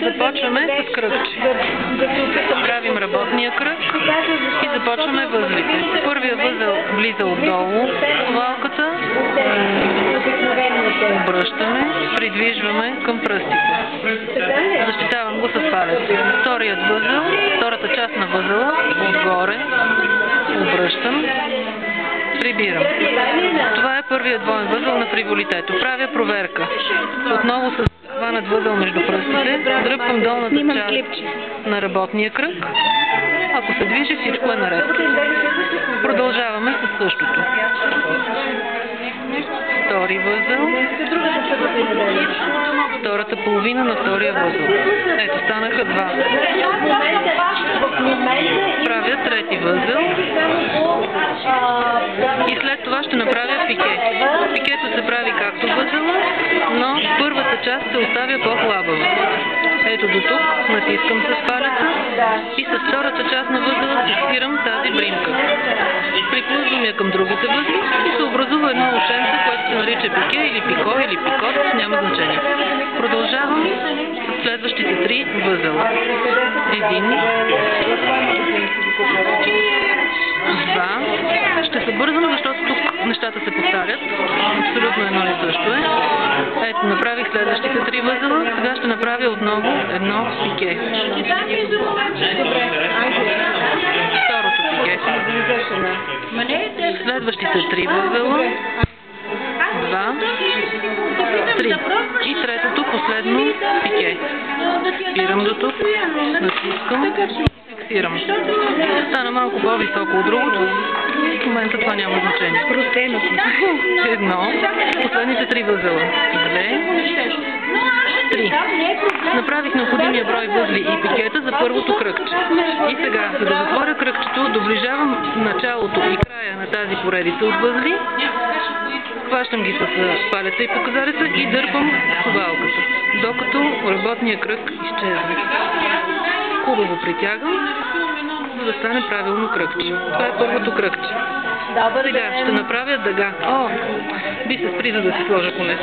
Започваме с кръгче. Правим работния кръг и започваме възлите. Първия възел влиза отдолу в овалката, обръщаме, придвижваме към пръстите. Защитавам го с палец. Вторият възел, втората част на възела, отгоре, обръщам, прибирам. Това е първият двоен възел на фриволитето. Правя проверка. Отново с хванат възел между пръстите, дръпвам долната част на работния кръг. Ако се движи, всичко е наред. Продължаваме с същото. Втори възел. Втората половина на втория възел. Ето, станаха два. Правя трети възел. И след това ще направя пике. Пикето се прави както възела, но първата част се оставя по-хлабава. Ето до тук, натискам с палеца и с втората част на възела фиксирам тази бримка. Приплъзвам я към другите възли и се образува едно ушенце, което се нарича пике или пико или пикот, няма значение. Продължавам с следващите три възела. Един, два. Ще се бързам, защото тук нещата се повтарят. Абсолютно едно и също е. Ето, направих следващите три възела. Сега ще направя отново едно пике. Второто пике. Следващите три възела. Два, три. И третото, последно пике. Спирам до тук. Натискам. Фиксирам. Стана малко по-високо от другото. В момента това няма значение. Едно. Последните три възела. Две. Три. Направих необходимия брой възли и пикета за първото кръгче. И сега, за да затворя кръгчето, доближавам началото и края на тази поредица от възли. Хващам ги с палеца и показалеца и дърпам овалката, докато работния кръг изчезне. Хубаво притягам, за да стане правилно кръгче. Това е първото кръгче. Сега ще направя дъга. О, би се спри, за да си сложа поне.